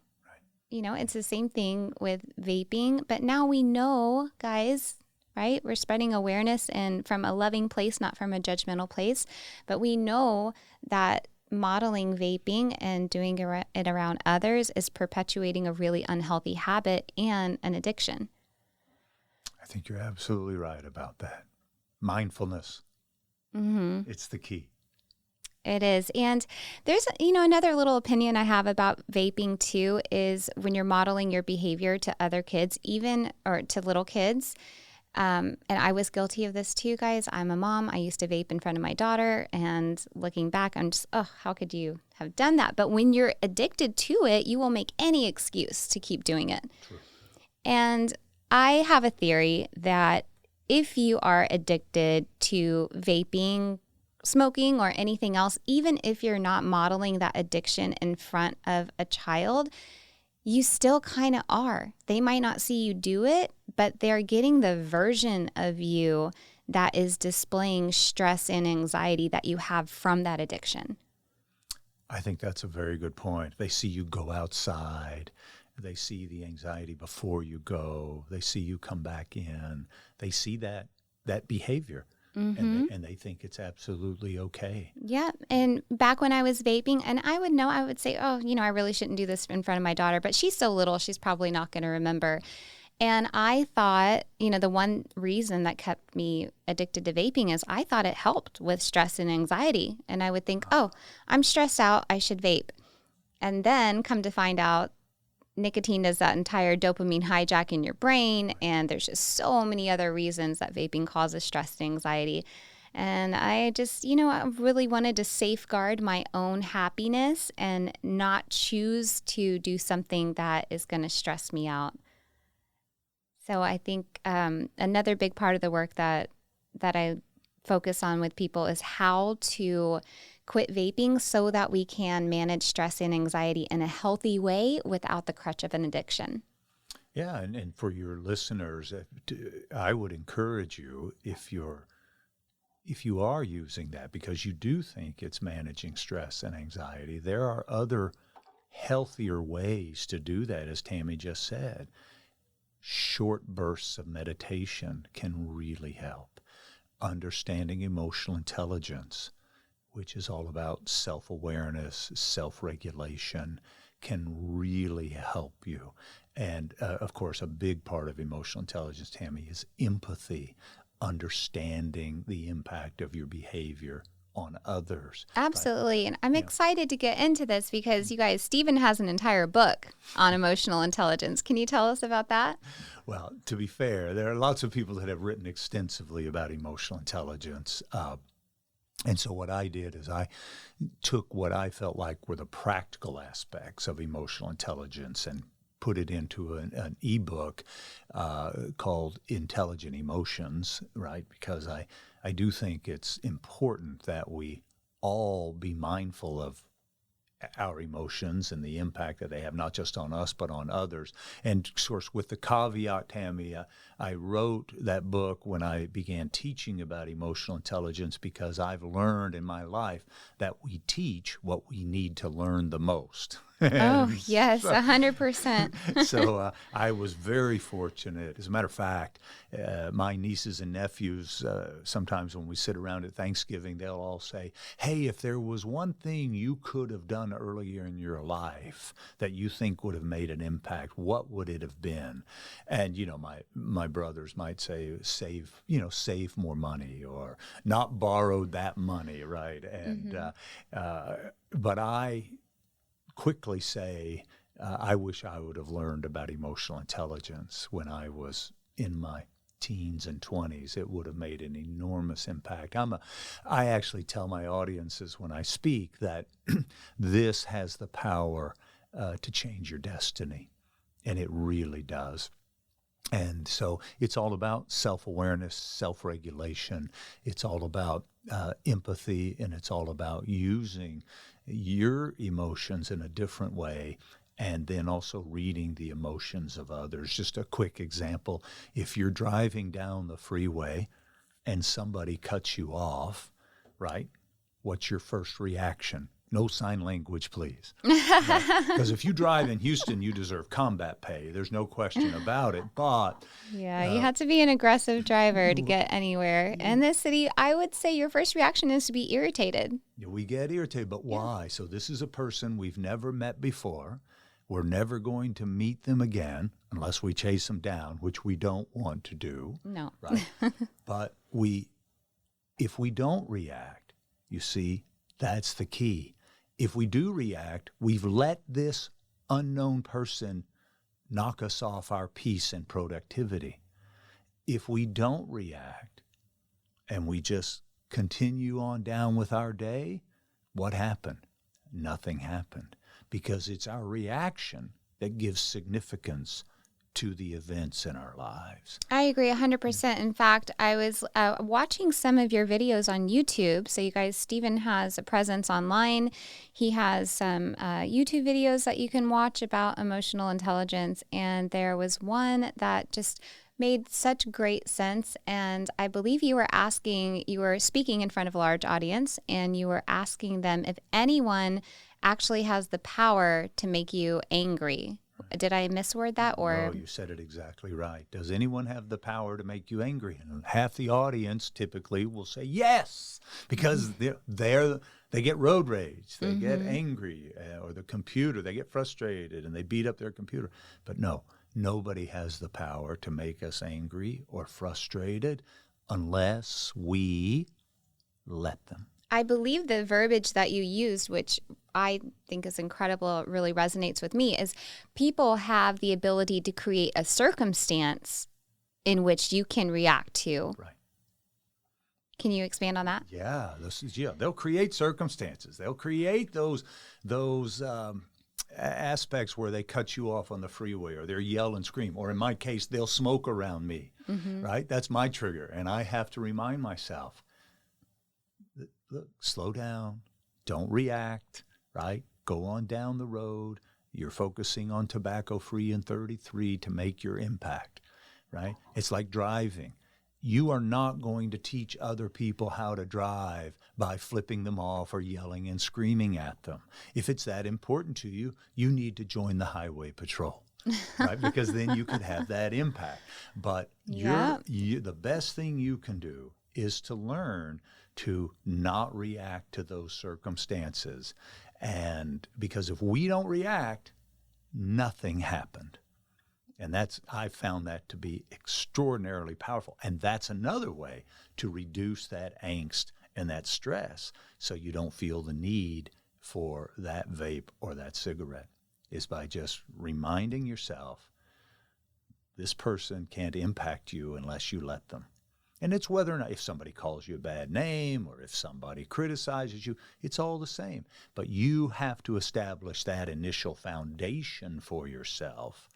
Speaker 1: You know, it's the same thing with vaping, but now we know, guys, right? We're spreading awareness and from a loving place, not from a judgmental place, but we know that modeling vaping and doing it around others is perpetuating a really unhealthy habit and an addiction.
Speaker 2: I think you're absolutely right about that. Mindfulness. It's the key.
Speaker 1: It is. And there's, another little opinion I have about vaping too is when you're modeling your behavior to other kids, or to little kids. And I was guilty of this too, guys. I'm a mom. I used to vape in front of my daughter, and looking back, I'm just, how could you have done that? But when you're addicted to it, you will make any excuse to keep doing it. True. And I have a theory that if you are addicted to vaping, smoking, or anything else, even if you're not modeling that addiction in front of a child, you still kind of are. They might not see you do it, but they're getting the version of you that is displaying stress and anxiety that you have from that addiction.
Speaker 2: I think that's a very good point. They see you go outside. They see the anxiety before you go. They see you come back in. They see that behavior. And they think it's absolutely okay.
Speaker 1: Yeah. And back when I was vaping, and I would say, I really shouldn't do this in front of my daughter, but she's so little, she's probably not going to remember. And I thought, the one reason that kept me addicted to vaping is I thought it helped with stress and anxiety. And I would think, I'm stressed out, I should vape. And then come to find out, nicotine does that entire dopamine hijack in your brain, and there's just so many other reasons that vaping causes stress and anxiety. And I just, I really wanted to safeguard my own happiness and not choose to do something that is going to stress me out. So I think another big part of the work that I focus on with people is how to quit vaping so that we can manage stress and anxiety in a healthy way without the crutch of an addiction.
Speaker 2: Yeah, and for your listeners, I would encourage you, if you are using that because you do think it's managing stress and anxiety, there are other healthier ways to do that, as Tami just said. Short bursts of meditation can really help. Understanding emotional intelligence, which is all about self-awareness, self-regulation, can really help you. And, of course, a big part of emotional intelligence, Tami, is empathy, understanding the impact of your behavior on others.
Speaker 1: Absolutely. And I'm excited to get into this because, you guys, Stephen has an entire book on emotional intelligence. Can you tell us about that?
Speaker 2: Well, to be fair, there are lots of people that have written extensively about emotional intelligence. And so what I did is I took what I felt like were the practical aspects of emotional intelligence and put it into an ebook called Intelligent Emotions, right? Because I do think it's important that we all be mindful of our emotions and the impact that they have, not just on us, but on others. And of course, with the caveat, Tami, I wrote that book when I began teaching about emotional intelligence because I've learned in my life that we teach what we need to learn the most.
Speaker 1: Oh, yes, 100%.
Speaker 2: So I was very fortunate. As a matter of fact, my nieces and nephews, sometimes when we sit around at Thanksgiving, they'll all say, hey, if there was one thing you could have done earlier in your life that you think would have made an impact, what would it have been? And, my brothers might say, save more money or not borrowed that money, right? And but I quickly say, I wish I would have learned about emotional intelligence when I was in my teens and 20s. It would have made an enormous impact. I actually tell my audiences when I speak that this has the power to change your destiny, and it really does. And so it's all about self-awareness, self-regulation. It's all about empathy, and it's all about using your emotions in a different way, and then also reading the emotions of others. Just a quick example. If you're driving down the freeway and somebody cuts you off, right, what's your first reaction? No sign language, please. Because if you drive in Houston, you deserve combat pay. There's no question about it. But
Speaker 1: yeah, you have to be an aggressive driver to get anywhere. In this city, I would say your first reaction is to be irritated.
Speaker 2: We get irritated, but why? So this is a person we've never met before. We're never going to meet them again unless we chase them down, which we don't want to do.
Speaker 1: No.
Speaker 2: Right? But if we don't react, you see, that's the key. If we do react, we've let this unknown person knock us off our peace and productivity. If we don't react and we just continue on down with our day, what happened? Nothing happened, because it's our reaction that gives significance to the events in our lives.
Speaker 1: I agree 100%. In fact, I was watching some of your videos on YouTube. So you guys, Stephen has a presence online. He has some YouTube videos that you can watch about emotional intelligence. And there was one that just made such great sense. And I believe you were speaking in front of a large audience, and you were asking them if anyone actually has the power to make you angry. Did I misword that? Or
Speaker 2: No, you said it exactly right. Does anyone have the power to make you angry? And half the audience typically will say yes, because they get road rage, they get angry, or the computer, they get frustrated and they beat up their computer. But no, nobody has the power to make us angry or frustrated unless we let them.
Speaker 1: I believe the verbiage that you used, which I think is incredible, really resonates with me, is people have the ability to create a circumstance in which you can react to.
Speaker 2: Right.
Speaker 1: Can you expand on that?
Speaker 2: Yeah, they'll create circumstances. They'll create those aspects where they cut you off on the freeway, or they'll yell and scream, or in my case, they'll smoke around me. Right? That's my trigger, and I have to remind myself, look, slow down, don't react, right? Go on down the road. You're focusing on tobacco-free and 33 to make your impact, right? It's like driving. You are not going to teach other people how to drive by flipping them off or yelling and screaming at them. If it's that important to you, you need to join the highway patrol, right? Because then you could have that impact. But the best thing you can do is to learn to not react to those circumstances. And because if we don't react, nothing happened. And I found that to be extraordinarily powerful. And that's another way to reduce that angst and that stress, so you don't feel the need for that vape or that cigarette, is by just reminding yourself, this person can't impact you unless you let them. And it's whether or not, if somebody calls you a bad name or if somebody criticizes you, it's all the same. But you have to establish that initial foundation for yourself,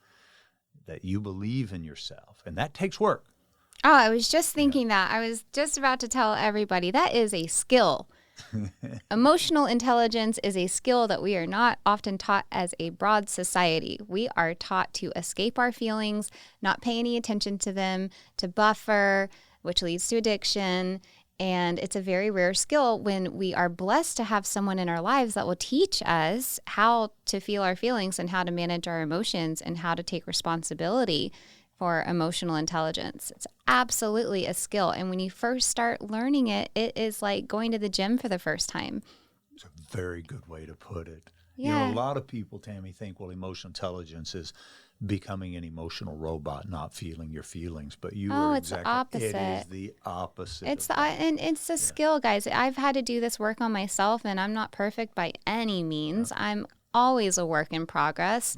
Speaker 2: that you believe in yourself. And that takes work.
Speaker 1: Oh, I was just thinking that. I was just about to tell everybody that is a skill. Emotional intelligence is a skill that we are not often taught as a broad society. We are taught to escape our feelings, not pay any attention to them, to buffer, which leads to addiction. And it's a very rare skill when we are blessed to have someone in our lives that will teach us how to feel our feelings and how to manage our emotions and how to take responsibility for emotional intelligence. It's absolutely a skill. And when you first start learning it, it is like going to the gym for the first time.
Speaker 2: It's a very good way to put it.
Speaker 1: Yeah.
Speaker 2: A lot of people, Tami, think, well, emotional intelligence is becoming an emotional robot, not feeling your feelings. But you are exactly.
Speaker 1: The opposite.
Speaker 2: It is the opposite.
Speaker 1: And it's a skill, guys. I've had to do this work on myself, and I'm not perfect by any means. Yeah. I'm always a work in progress.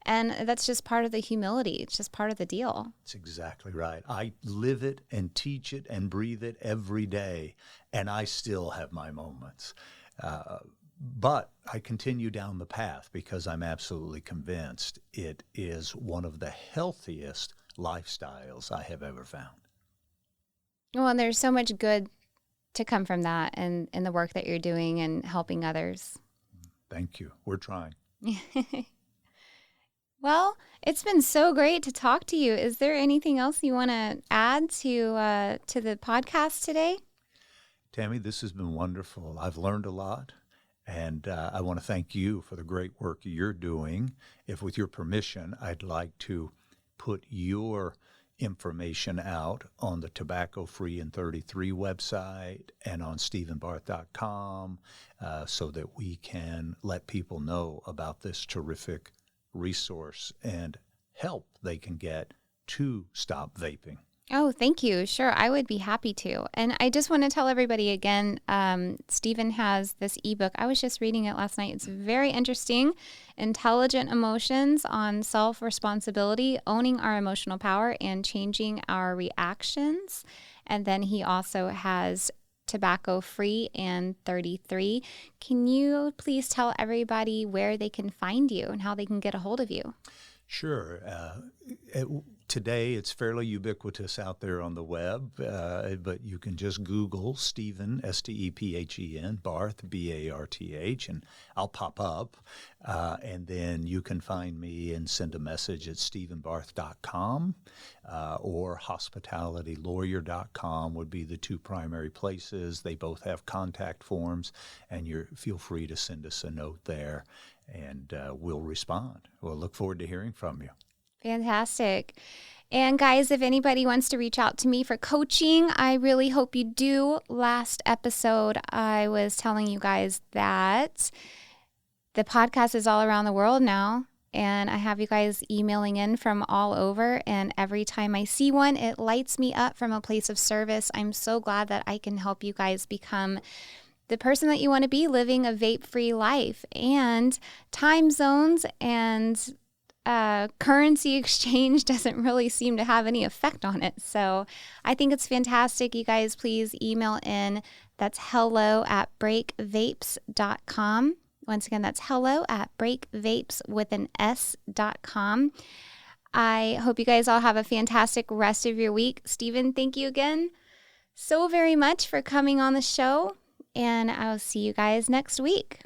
Speaker 1: And that's just part of the humility. It's just part of the deal.
Speaker 2: That's exactly right. I live it and teach it and breathe it every day, and I still have my moments. But I continue down the path because I'm absolutely convinced it is one of the healthiest lifestyles I have ever found.
Speaker 1: Well, and there's so much good to come from that and in the work that you're doing and helping others.
Speaker 2: Thank you. We're trying.
Speaker 1: Well, it's been so great to talk to you. Is there anything else you want to add to the podcast today?
Speaker 2: Tami, this has been wonderful. I've learned a lot. And I want to thank you for the great work you're doing. If with your permission, I'd like to put your information out on the Tobacco Free in 33 website and on StephenBarth.com so that we can let people know about this terrific resource and help they can get to stop vaping.
Speaker 1: Oh, thank you. Sure, I would be happy to. And I just want to tell everybody again, Stephen has this ebook. I was just reading it last night. It's very interesting. Intelligent Emotions on Self-Responsibility, Owning Our Emotional Power, and Changing Our Reactions. And then he also has Tobacco Free and 33. Can you please tell everybody where they can find you and how they can get a hold of you?
Speaker 2: Sure. Today, it's fairly ubiquitous out there on the web, but you can just Google Stephen, Stephen, Barth, Barth, and I'll pop up. And then you can find me and send a message at StephenBarth.com or HospitalityLawyer.com would be the two primary places. They both have contact forms, and feel free to send us a note there, and we'll respond. We'll look forward to hearing from you.
Speaker 1: Fantastic. And guys, if anybody wants to reach out to me for coaching, I really hope you do. Last episode, I was telling you guys that the podcast is all around the world now, and I have you guys emailing in from all over, and every time I see one, it lights me up from a place of service. I'm so glad that I can help you guys become the person that you want to be, living a vape-free life. And time zones and currency exchange doesn't really seem to have any effect on it. So I think it's fantastic. You guys, please email in. That's hello@breakvapes.com. Once again, that's hello@breakvapes.com. I hope you guys all have a fantastic rest of your week. Stephen, thank you again so very much for coming on the show, and I'll see you guys next week.